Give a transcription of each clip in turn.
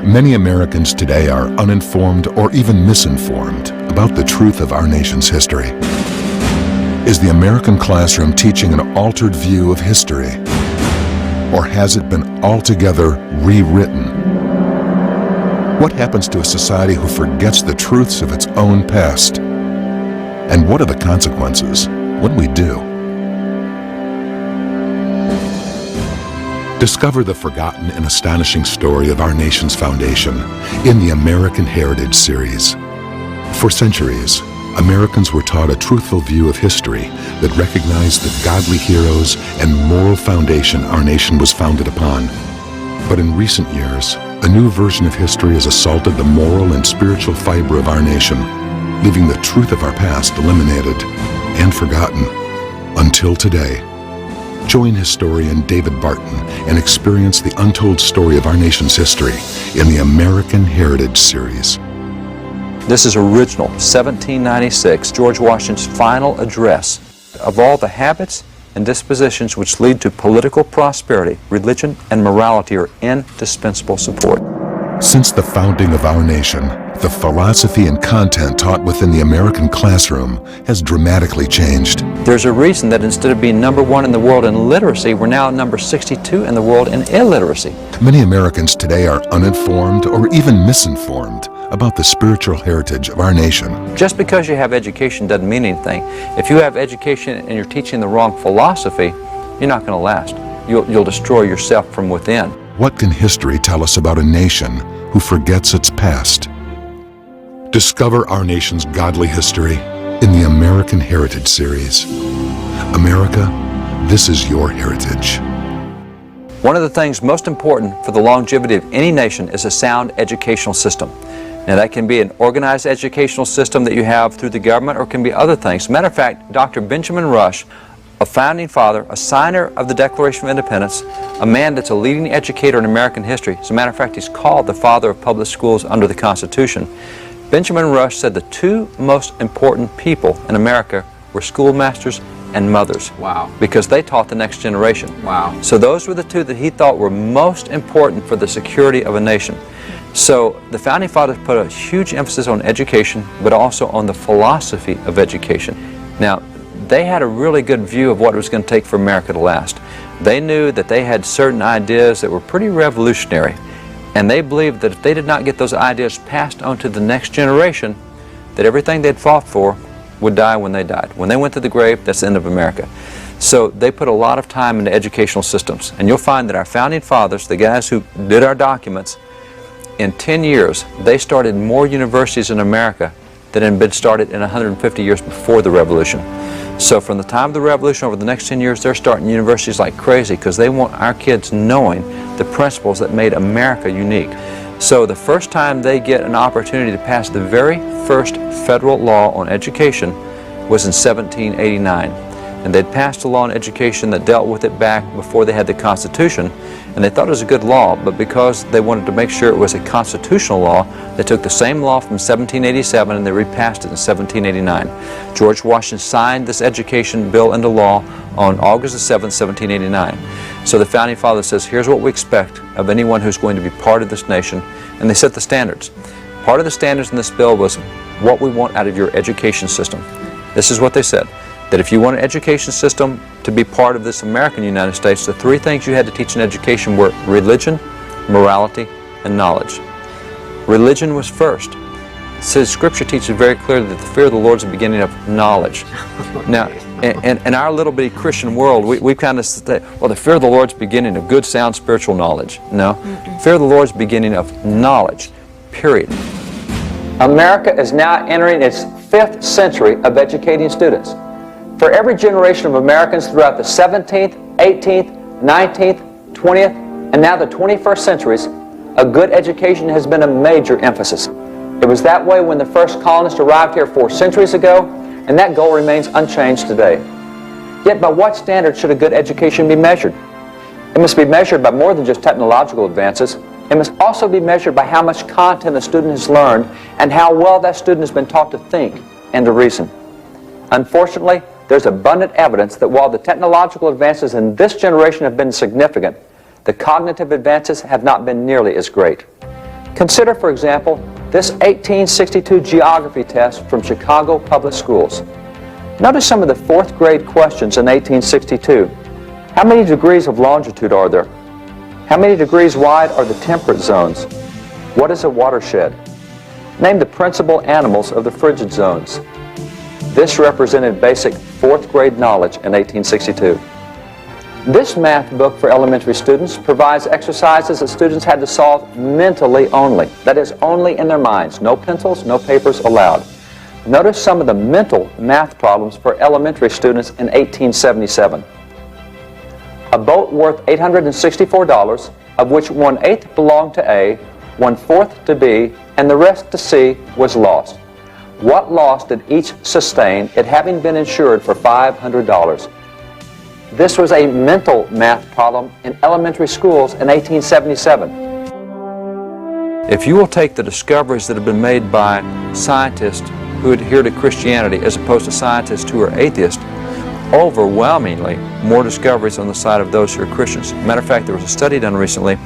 Many Americans today are uninformed or even misinformed about the truth of our nation's history. Is the American classroom teaching an altered view of history? Or has it been altogether rewritten? What happens to a society who forgets the truths of its own past? And what are the consequences when we do? Discover the forgotten and astonishing story of our nation's foundation in the American Heritage series. For centuries, Americans were taught a truthful view of history that recognized the godly heroes and moral foundation our nation was founded upon. But in recent years, a new version of history has assaulted the moral and spiritual fiber of our nation, leaving the truth of our past eliminated and forgotten until today. Join historian David Barton and experience the untold story of our nation's history in the American Heritage series. This is original, 1796, George Washington's final address. Of all the habits and dispositions which lead to political prosperity, religion and morality are indispensable support. Since the founding of our nation, the philosophy and content taught within the American classroom has dramatically changed. There's a reason that instead of being number 1 in the world in literacy, we're now number 62 in the world in illiteracy. Many Americans today are uninformed or even misinformed about the spiritual heritage of our nation. Just because you have education doesn't mean anything. If you have education and you're teaching the wrong philosophy, you're not going to last. You'll destroy yourself from within. What can history tell us about a nation who forgets its past? Discover our nation's godly history in the American Heritage series. America, this is your heritage. One of the things most important for the longevity of any nation is a sound educational system. Now that can be an organized educational system that you have through the government, or it can be other things. Matter of fact, Dr. Benjamin Rush, a founding father, a signer of the Declaration of Independence, a man that's a leading educator in American history. As a matter of fact, he's called the father of public schools under the Constitution. Benjamin Rush said the two most important people in America were schoolmasters and mothers. Wow. Because they taught the next generation. Wow. So those were the two that he thought were most important for the security of a nation. So the Founding Fathers put a huge emphasis on education, but also on the philosophy of education. Now, they had a really good view of what it was going to take for America to last. They knew that they had certain ideas that were pretty revolutionary, and they believed that if they did not get those ideas passed on to the next generation, that everything they'd fought for would die when they died. When they went to the grave, that's the end of America. So they put a lot of time into educational systems, and you'll find that our Founding Fathers, the guys who did our documents, in 10 years, they started more universities in America than had been started in 150 years before the Revolution. So from the time of the Revolution over the next 10 years, they're starting universities like crazy because they want our kids knowing the principles that made America unique. So the first time they get an opportunity to pass the very first federal law on education was in 1789. And they'd passed a law on education that dealt with it back before they had the Constitution, and they thought it was a good law, but because they wanted to make sure it was a constitutional law, they took the same law from 1787 and they repassed it in 1789. George Washington signed this education bill into law on August the 7th, 1789. So the Founding Father says, here's what we expect of anyone who's going to be part of this nation, and they set the standards. Part of the standards in this bill was what we want out of your education system. This is what they said, that if you want an education system to be part of this American United States, the three things you had to teach in education were religion, morality, and knowledge. Religion was first. It says Scripture teaches very clearly that the fear of the Lord is the beginning of knowledge. Now, in our little bitty Christian world, we kind of say, well, the fear of the Lord is the beginning of good, sound spiritual knowledge. No, fear of the Lord is the beginning of knowledge, period. America is now entering its 5th century of educating students. For every generation of Americans throughout the 17th, 18th, 19th, 20th, and now the 21st centuries, a good education has been a major emphasis. It was that way when the first colonists arrived here 4 centuries ago, and that goal remains unchanged today. Yet by what standard should a good education be measured? It must be measured by more than just technological advances. It must also be measured by how much content the student has learned and how well that student has been taught to think and to reason. Unfortunately, there's abundant evidence that while the technological advances in this generation have been significant, the cognitive advances have not been nearly as great. Consider, for example, this 1862 geography test from Chicago Public Schools. Notice some of the fourth grade questions in 1862. How many degrees of longitude are there? How many degrees wide are the temperate zones? What is a watershed? Name the principal animals of the frigid zones. This represented basic fourth grade knowledge in 1862. This math book for elementary students provides exercises that students had to solve mentally only. That is, only in their minds. No pencils, no papers allowed. Notice some of the mental math problems for elementary students in 1877. A boat worth $864, of which 1/8 belonged to A, 1/4 to B, and the rest to C, was lost. What loss did each sustain, it having been insured for $500? This was a mental math problem in elementary schools in 1877. If you will take the discoveries that have been made by scientists who adhere to Christianity as opposed to scientists who are atheists, overwhelmingly more discoveries on the side of those who are Christians. Matter of fact, there was a study done recently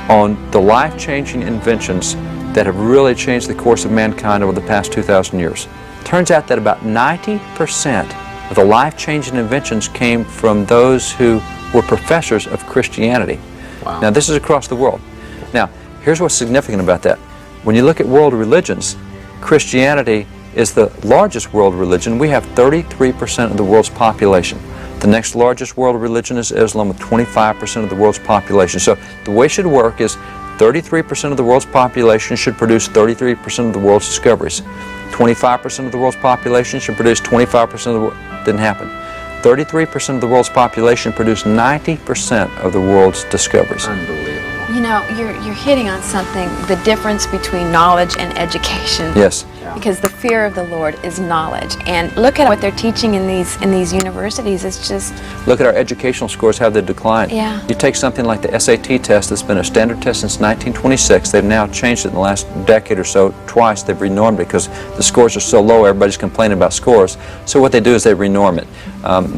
on the life-changing inventions that have really changed the course of mankind over the past 2,000 years. Turns out that about 90% of the life-changing inventions came from those who were professors of Christianity. Wow. Now, this is across the world. Now, here's what's significant about that. When you look at world religions, Christianity is the largest world religion. We have 33% of the world's population. The next largest world religion is Islam with 25% of the world's population. So the way it should work is 33% of the world's population should produce 33% of the world's discoveries. 25% of the world's population should produce 25% of the world. Didn't happen. 33% of the world's population produced 90% of the world's discoveries. Unbelievable. You know, you're hitting on something, the difference between knowledge and education. Yes. Because the fear of the Lord is knowledge. And look at what they're teaching in these universities. It's just... Look at our educational scores, how they declined. Yeah. You take something like the SAT test that's been a standard test since 1926. They've now changed it in the last decade or so. Twice they've renormed it because the scores are so low, everybody's complaining about scores. So what they do is they renorm it.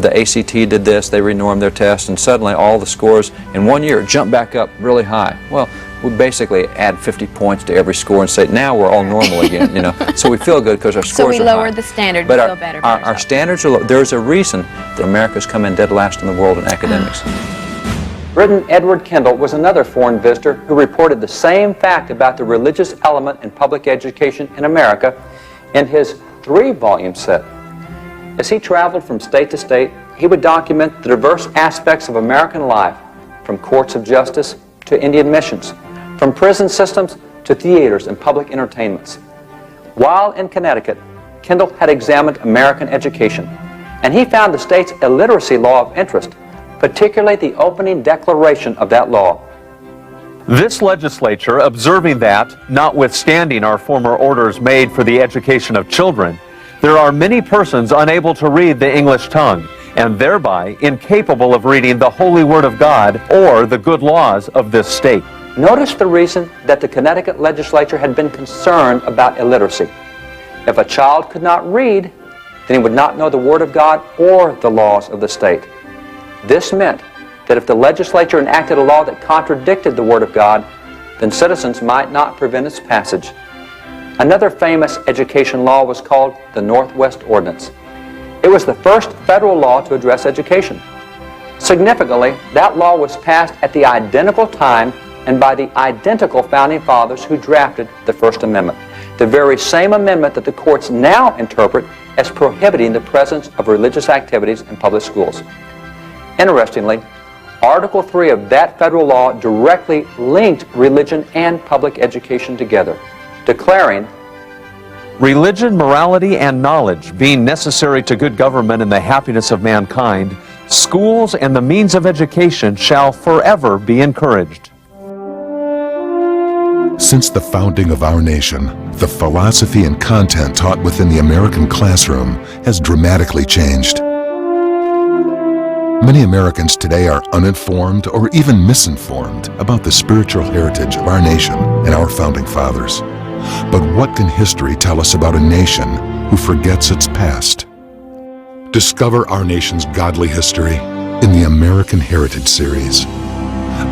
The ACT did this, they renormed their test, and suddenly all the scores in 1 year jump back up really high. Well, we basically add 50 points to every score and say, now we're all normal again, you know. So we feel good because our scores are high. So we lowered the standard to feel better. Our standards are low. There's a reason that America's come in dead last in the world in academics. Briton Edward Kendall was another foreign visitor who reported the same fact about the religious element in public education in America in his 3-volume set. As he traveled from state to state, he would document the diverse aspects of American life, from courts of justice to Indian missions, from prison systems to theaters and public entertainments. While in Connecticut, Kendall had examined American education, and he found the state's illiteracy law of interest, particularly the opening declaration of that law. This legislature, observing that, notwithstanding our former orders made for the education of children, there are many persons unable to read the English tongue, and thereby incapable of reading the holy word of God or the good laws of this state. Notice the reason that the Connecticut legislature had been concerned about illiteracy. If a child could not read, then he would not know the word of God or the laws of the state. This meant that if the legislature enacted a law that contradicted the word of God, then citizens might not prevent its passage. Another famous education law was called the Northwest Ordinance. It was the first federal law to address education. Significantly, that law was passed at the identical time and by the identical founding fathers who drafted the First Amendment, the very same amendment that the courts now interpret as prohibiting the presence of religious activities in public schools. Interestingly, Article 3 of that federal law directly linked religion and public education together, declaring, Religion, morality, and knowledge being necessary to good government and the happiness of mankind, schools and the means of education shall forever be encouraged. Since the founding of our nation, the philosophy and content taught within the American classroom has dramatically changed. Many Americans today are uninformed or even misinformed about the spiritual heritage of our nation and our founding fathers. But what can history tell us about a nation who forgets its past? Discover our nation's godly history in the American Heritage Series.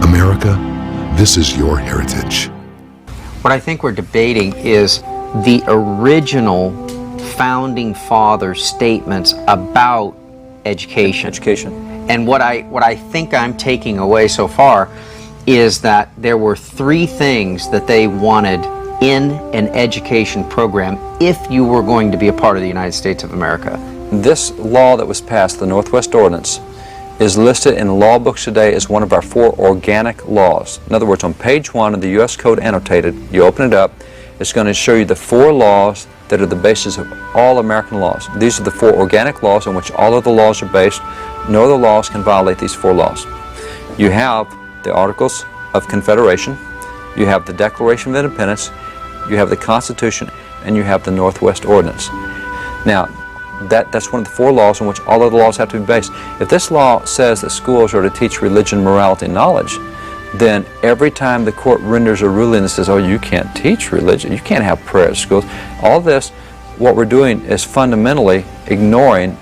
America, this is your heritage. What I think we're debating is the original founding fathers' statements about education. And what I think I'm taking away so far is that there were three things that they wanted in an education program if you were going to be a part of the United States of America. This law that was passed, the Northwest Ordinance, is listed in law books today as one of our 4 organic laws. In other words, on page 1 of the U.S. Code Annotated, you open it up, it's going to show you the 4 laws that are the basis of all American laws. These are the 4 organic laws on which all of the laws are based. No other laws can violate these 4 laws. You have the Articles of Confederation, you have the Declaration of Independence, you have the Constitution, and you have the Northwest Ordinance. Now, that's one of the 4 laws on which all of the laws have to be based. If this law says that schools are to teach religion, morality, and knowledge, then every time the court renders a ruling that says, oh, you can't teach religion, you can't have prayer at schools, all this, what we're doing is fundamentally ignoring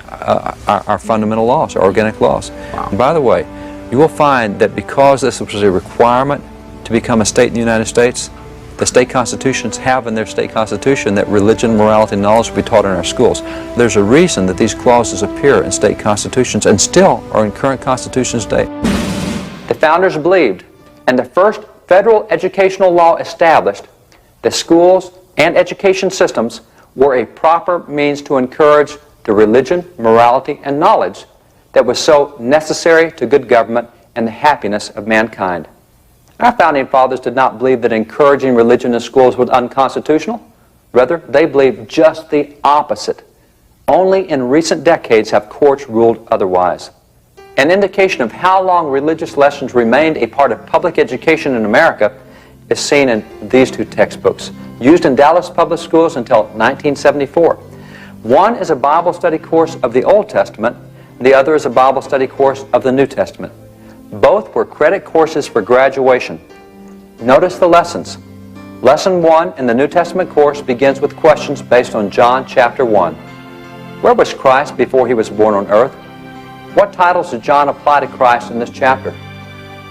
our fundamental laws, our organic laws. Wow. And by the way, you will find that because this was a requirement to become a state in the United States, the state constitutions have in their state constitution that religion, morality, and knowledge will be taught in our schools. There's a reason that these clauses appear in state constitutions and still are in current constitutions today. The founders believed, and the first federal educational law established, that schools and education systems were a proper means to encourage the religion, morality, and knowledge that was so necessary to good government and the happiness of mankind. Our founding fathers did not believe that encouraging religion in schools was unconstitutional. Rather, they believed just the opposite. Only in recent decades have courts ruled otherwise. An indication of how long religious lessons remained a part of public education in America is seen in these 2 textbooks, used in Dallas public schools until 1974. One is a Bible study course of the Old Testament, and the other is a Bible study course of the New Testament. Both were credit courses for graduation. Notice the lessons. Lesson 1 in the New Testament course begins with questions based on John chapter 1. Where was Christ before he was born on earth? What titles did John apply to Christ in this chapter?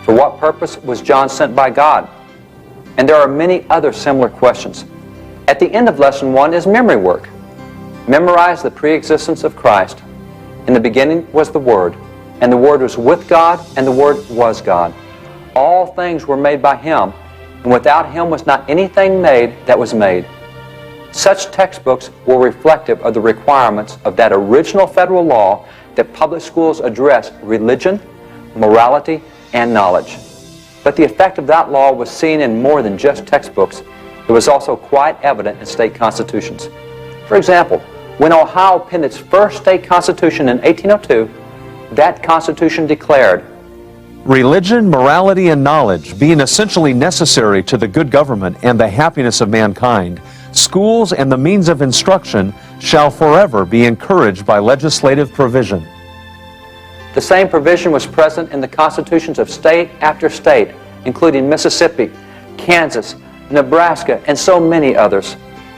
For what purpose was John sent by God? And there are many other similar questions. At the end of lesson 1 is memory work. Memorize the pre-existence of Christ. In the beginning was the Word, and the Word was with God, and the Word was God. All things were made by Him, and without Him was not anything made that was made. Such textbooks were reflective of the requirements of that original federal law that public schools address religion, morality, and knowledge. But the effect of that law was seen in more than just textbooks. It was also quite evident in state constitutions. For example, when Ohio penned its first state constitution in 1802, that constitution declared, Religion, morality, and knowledge being essentially necessary to the good government and the happiness of mankind, schools and the means of instruction shall forever be encouraged by legislative provision. The same provision was present in the constitutions of state after state, including Mississippi, Kansas, Nebraska, and so many others.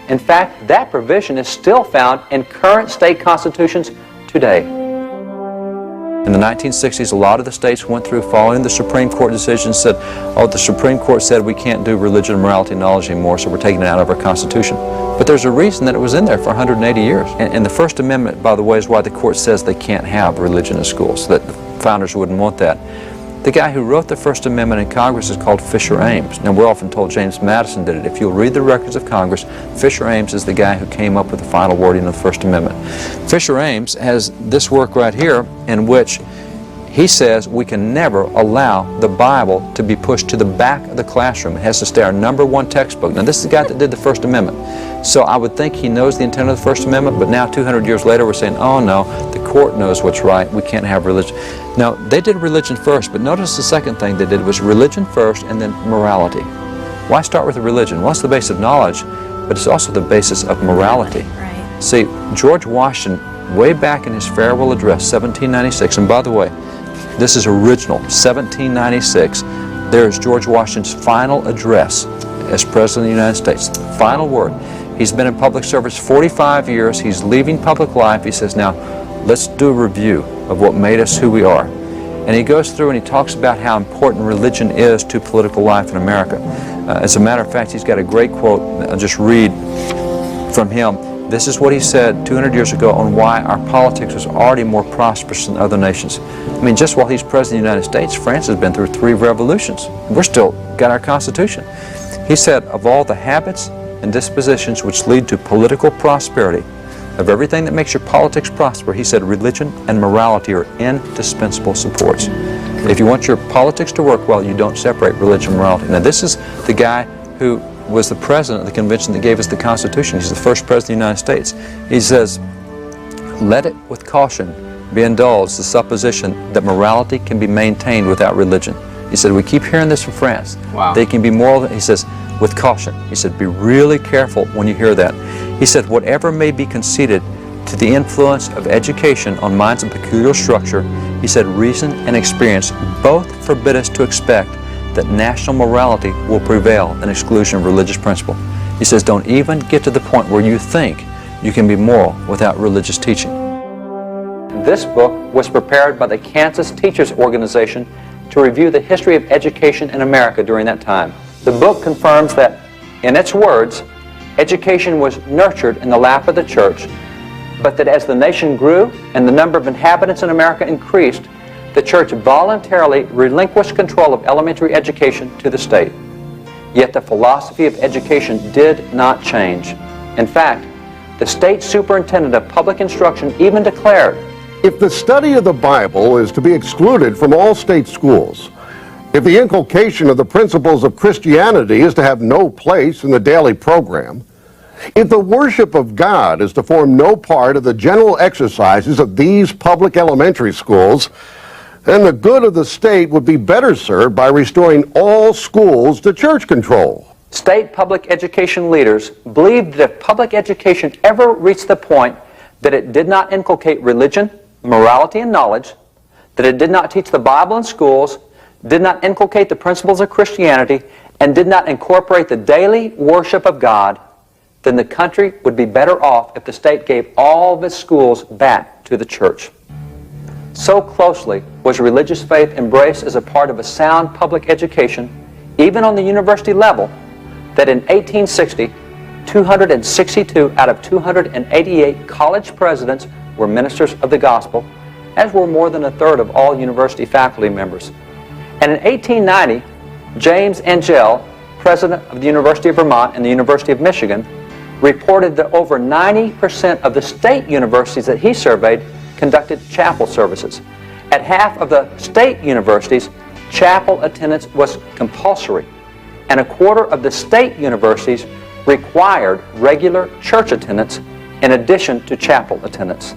In fact, that provision is still found in current state constitutions today. In the 1960s, a lot of the states went through following the Supreme Court decision, said, oh, the Supreme Court said we can't do religion, morality, and knowledge anymore, so we're taking it out of our Constitution. But there's a reason that it was in there for 180 years. And the First Amendment, by the way, is why the court says they can't have religion in schools, that the founders wouldn't want that. The guy who wrote the First Amendment in Congress is called Fisher Ames. Now, we're often told James Madison did it. If you'll read the records of Congress, Fisher Ames is the guy who came up with the final wording of the First Amendment. Fisher Ames has this work right here in which he says we can never allow the Bible to be pushed to the back of the classroom. It has to stay our #1 textbook. Now, this is the guy that did the First Amendment. So I would think he knows the intent of the First Amendment, but now 200 years later we're saying, oh no, the court knows what's right, we can't have religion. Now, they did religion first, but notice the second thing they did was religion first and then morality. Why start with religion? Well, it's the base of knowledge, but it's also the basis of morality. Right. See, George Washington, way back in his farewell address, 1796, and by the way, this is original, 1796. There is George Washington's final address as President of the United States. Final word. He's been in public service 45 years. He's leaving public life. He says, now, let's do a review of what made us who we are. And he goes through and he talks about how important religion is to political life in America. As a matter of fact, he's got a great quote. I'll just read from him. This is what he said 200 years ago on why our politics was already more prosperous than other nations. I mean, just while he's president of the United States, France has been through 3 revolutions. We're still got our Constitution. He said, of all the habits and dispositions which lead to political prosperity, of everything that makes your politics prosper, he said religion and morality are indispensable supports. If you want your politics to work well, you don't separate religion and morality. Now, this is the guy who was the president of the convention that gave us the Constitution. He's the first president of the United States. He says, let it with caution be indulged the supposition that morality can be maintained without religion. He said, we keep hearing this from France. Wow. They can be moral. He says, with caution. He said, be really careful when you hear that. He said, whatever may be conceded to the influence of education on minds of peculiar structure, he said, reason and experience both forbid us to expect that national morality will prevail in exclusion of religious principle. He says, don't even get to the point where you think you can be moral without religious teaching. This book was prepared by the Kansas Teachers Organization to review the history of education in America during that time. The book confirms that, in its words, education was nurtured in the lap of the church, but that as the nation grew and the number of inhabitants in America increased, the church voluntarily relinquished control of elementary education to the state. Yet the philosophy of education did not change. In fact, the state superintendent of public instruction even declared, if the study of the Bible is to be excluded from all state schools, if the inculcation of the principles of Christianity is to have no place in the daily program, if the worship of God is to form no part of the general exercises of these public elementary schools, then the good of the state would be better served by restoring all schools to church control. State public education leaders believed that if public education ever reached the point that it did not inculcate religion, morality, and knowledge, that it did not teach the Bible in schools, did not inculcate the principles of Christianity, and did not incorporate the daily worship of God, then the country would be better off if the state gave all of its schools back to the church. So closely was religious faith embraced as a part of a sound public education, even on the university level, that in 1860, 262 out of 288 college presidents were ministers of the gospel, as were more than a third of all university faculty members. And in 1890, James Angell, president of the University of Vermont and the University of Michigan, reported that over 90% of the state universities that he surveyed conducted chapel services. At half of the state universities, chapel attendance was compulsory, and a quarter of the state universities required regular church attendance in addition to chapel attendance.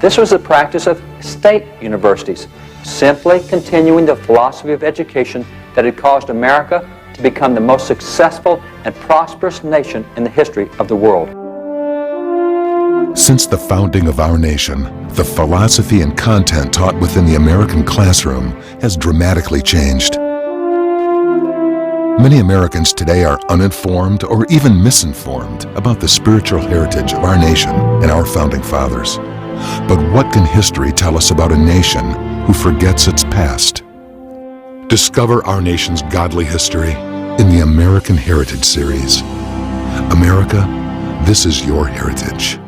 This was the practice of state universities, simply continuing the philosophy of education that had caused America to become the most successful and prosperous nation in the history of the world. Since the founding of our nation, the philosophy and content taught within the American classroom has dramatically changed. Many Americans today are uninformed or even misinformed about the spiritual heritage of our nation and our founding fathers. But what can history tell us about a nation who forgets its past? Discover our nation's godly history in the American Heritage Series. America, this is your heritage.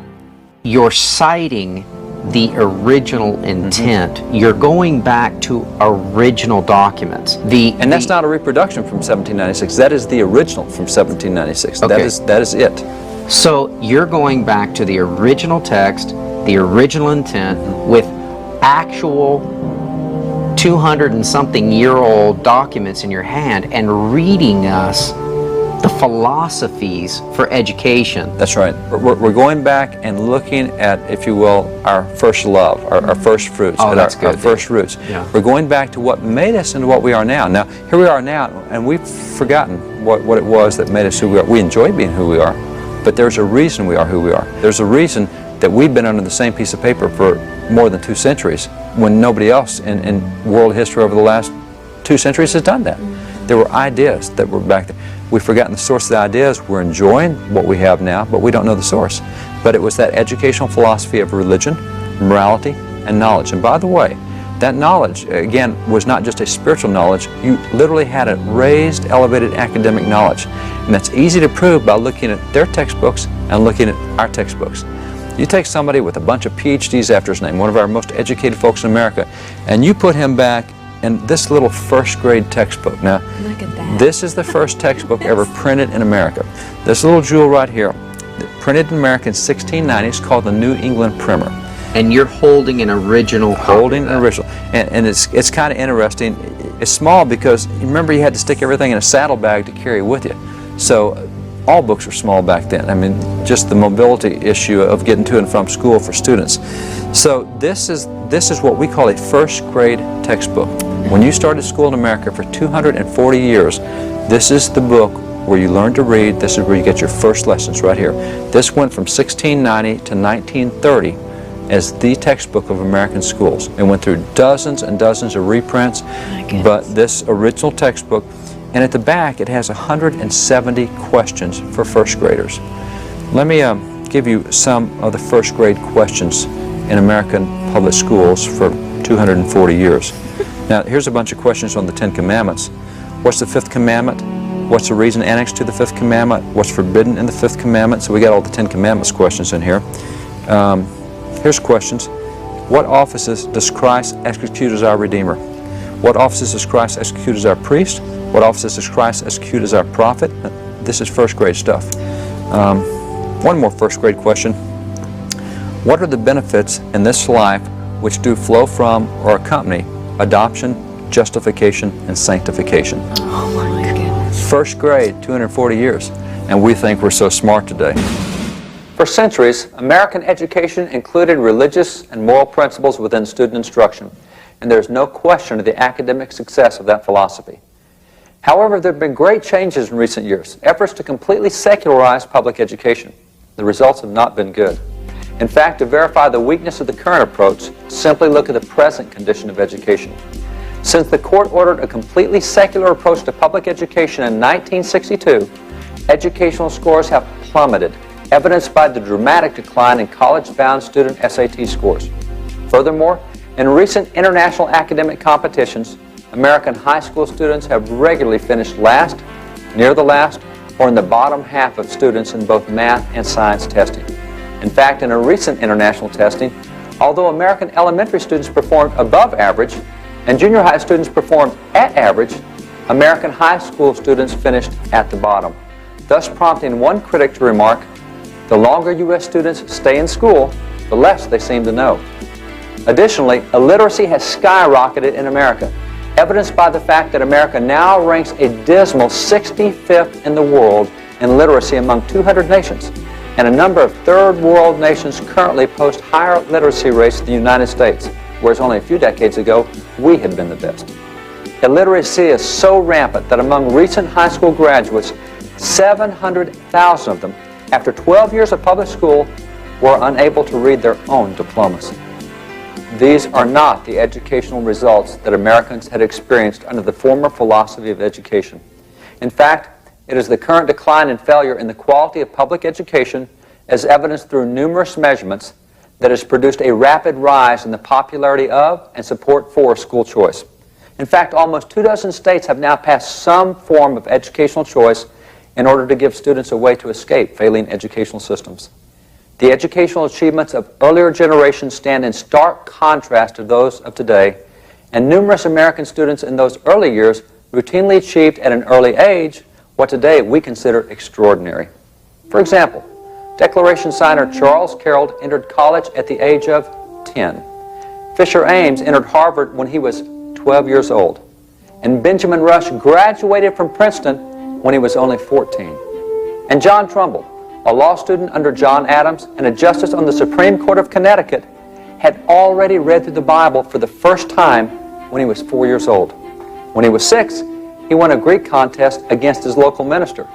You're citing the original intent. You're going back to original documents. And that's not a reproduction from 1796. That is the original from 1796. Okay. That is it. So you're going back to the original text, the original intent, with actual 200 and something year old documents in your hand and reading us the philosophies for education. That's right. We're going back and looking at, if you will, our first love, our first fruits, Oh, that's our good. first roots. Yeah. We're going back to what made us into what we are now. Now, here we are now, and we've forgotten what it was that made us who we are. We enjoy being who we are, but there's a reason we are who we are. There's a reason that we've been under the same piece of paper for more than 2 centuries, when nobody else in world history over the last 2 centuries has done that. There were ideas that were back there. We've forgotten the source of the ideas. We're enjoying what we have now, but we don't know the source. But it was that educational philosophy of religion, morality, and knowledge. And by the way, That knowledge, again, was not just a spiritual knowledge. You literally had a raised, elevated academic knowledge. And that's easy to prove by looking at their textbooks and looking at our textbooks. You take somebody with a bunch of PhDs after his name, one of our most educated folks in America, and you put him back in this little first grade textbook. Now, Look at that. this is the first textbook ever printed in America. This little jewel right here, printed in America in 1690, is called the New England Primer. And you're holding an original copy Holding of an that. original. And it's kind of interesting. It's small because, remember, you had to stick everything in a saddlebag to carry with you. So all books were small back then. I mean, just the mobility issue of getting to and from school for students. So this is what we call a first grade textbook. When you started school in America for 240 years, this is the book where you learn to read. This is where you get your first lessons right here. This went from 1690 to 1930 as the textbook of American schools. It went through dozens and dozens of reprints, but this original textbook, and at the back it has 170 questions for first graders. Let me give you some of the first grade questions in American public schools for 240 years. Now, here's a bunch of questions on the Ten Commandments. What's the fifth commandment? What's the reason annexed to the fifth commandment? What's forbidden in the fifth commandment? So we got all the Ten Commandments questions in here. Here's questions. What offices does Christ execute as our Redeemer? What offices does Christ execute as our priest? What offices does Christ execute as our prophet? This is first grade stuff. One more first grade question. What are the benefits in this life which do flow from or accompany adoption, justification, and sanctification? Oh my goodness. First grade, 240 years, and we think we're so smart today. For centuries, American education included religious and moral principles within student instruction, and there's no question of the academic success of that philosophy. However, there have been great changes in recent years, efforts to completely secularize public education. The results have not been good. In fact, to verify the weakness of the current approach, simply look at the present condition of education. Since the court ordered a completely secular approach to public education in 1962, educational scores have plummeted, evidenced by the dramatic decline in college-bound student SAT scores. Furthermore, in recent international academic competitions, American high school students have regularly finished last, near the last, or in the bottom half of students in both math and science testing. In fact, in a recent international testing, although American elementary students performed above average and junior high students performed at average, American high school students finished at the bottom, thus prompting one critic to remark, "The longer U.S. students stay in school, the less they seem to know." Additionally, illiteracy has skyrocketed in America, evidenced by the fact that America now ranks a dismal 65th in the world in literacy among 200 nations, and a number of third world nations currently post higher literacy rates than the United States, whereas only a few decades ago, we had been the best. Illiteracy is so rampant that among recent high school graduates, 700,000 of them, after 12 years of public school, were unable to read their own diplomas. These are not the educational results that Americans had experienced under the former philosophy of education. In fact, it is the current decline and failure in the quality of public education, as evidenced through numerous measurements, that has produced a rapid rise in the popularity of and support for school choice. In fact, almost 24 states have now passed some form of educational choice in order to give students a way to escape failing educational systems. The educational achievements of earlier generations stand in stark contrast to those of today, and numerous American students in those early years routinely achieved at an early age what today we consider extraordinary. For example, Declaration signer Charles Carroll entered college at the age of 10. Fisher Ames entered Harvard when he was 12 years old. And Benjamin Rush graduated from Princeton when he was only 14. And John Trumbull, a law student under John Adams and a justice on the Supreme Court of Connecticut, had already read through the Bible for the first time when he was 4 years old. When he was 6, he won a Greek contest against his local minister.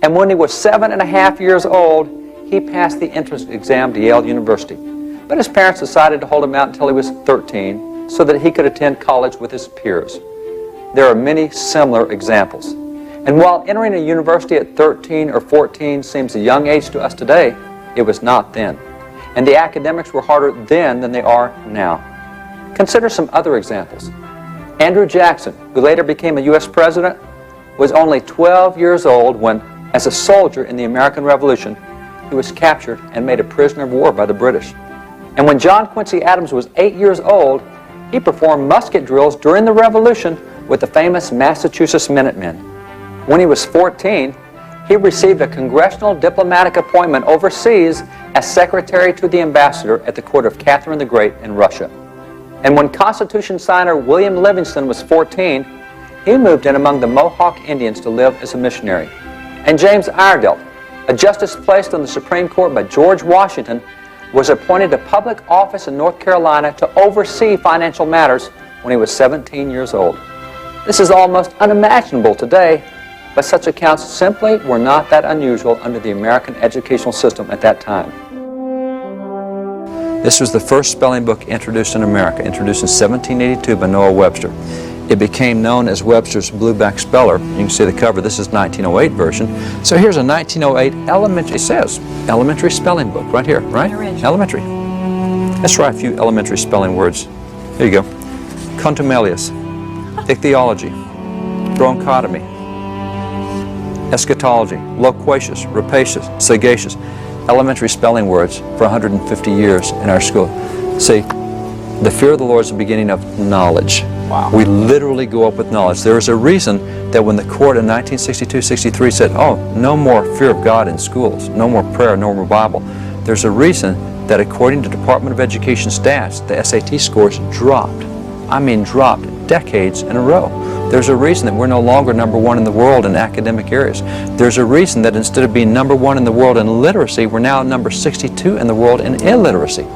And when he was 7.5 years old, he passed the entrance exam to Yale University. But his parents decided to hold him out until he was 13 so that he could attend college with his peers. There are many similar examples. And while entering a university at 13 or 14 seems a young age to us today, it was not then. And the academics were harder then than they are now. Consider some other examples. Andrew Jackson, who later became a U.S. president, was only 12 years old when, as a soldier in the American Revolution, he was captured and made a prisoner of war by the British. And when John Quincy Adams was 8 years old, he performed musket drills during the Revolution with the famous Massachusetts Minutemen. When he was 14, he received a congressional diplomatic appointment overseas as secretary to the ambassador at the court of Catherine the Great in Russia. And when Constitution signer William Livingston was 14, he moved in among the Mohawk Indians to live as a missionary. And James Iredell, a justice placed on the Supreme Court by George Washington, was appointed to public office in North Carolina to oversee financial matters when he was 17 years old. This is almost unimaginable today, but such accounts simply were not that unusual under the American educational system at that time. This was the first spelling book introduced in America, introduced in 1782 by Noah Webster. It became known as Webster's Blueback Speller. You can see the cover. This is 1908 version. So here's a 1908 elementary, it says, elementary spelling book right here, right? Elementary. Let's try a few elementary spelling words. Here you go. Contumelious, ichthyology, bronchotomy, eschatology, loquacious, rapacious, sagacious. Elementary spelling words for 150 years in our school. See, the fear of the Lord is the beginning of knowledge. Wow. We literally go up with knowledge. There is a reason that when the court in 1962-63 said, oh, no more fear of God in schools, no more prayer, no more Bible, there's a reason that according to Department of Education stats, the SAT scores dropped. I mean dropped decades in a row. There's a reason that we're no longer #1 in the world in academic areas. There's a reason that instead of being #1 in the world in literacy, we're now number 62 in the world in illiteracy.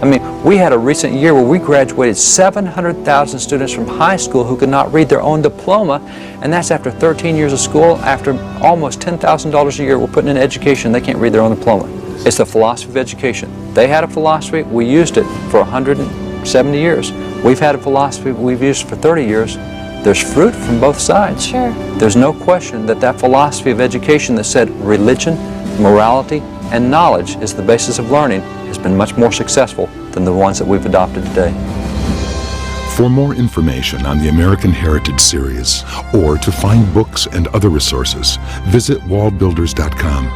I mean, we had a recent year where we graduated 700,000 students from high school who could not read their own diploma, and that's after 13 years of school, after almost $10,000 a year we're putting in education, they can't read their own diploma. It's the philosophy of education. They had a philosophy, we used it for 170 years. We've had a philosophy we've used for 30 years. There's fruit from both sides. Sure. There's no question that that philosophy of education that said religion, morality, and knowledge is the basis of learning has been much more successful than the ones that we've adopted today. For more information on the American Heritage Series or to find books and other resources, visit wallbuilders.com.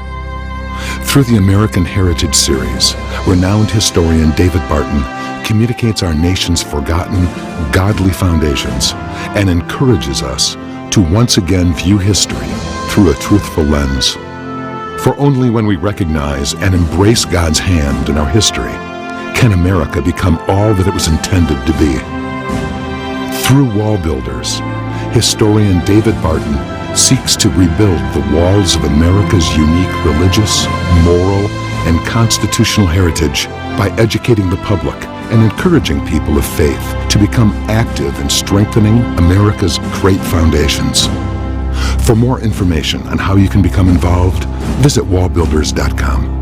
Through the American Heritage Series, renowned historian David Barton communicates our nation's forgotten, godly foundations and encourages us to once again view history through a truthful lens. For only when we recognize and embrace God's hand in our history can America become all that it was intended to be. Through Wall Builders, historian David Barton seeks to rebuild the walls of America's unique religious, moral, and constitutional heritage by educating the public and encouraging people of faith to become active in strengthening America's great foundations. For more information on how you can become involved, visit wallbuilders.com.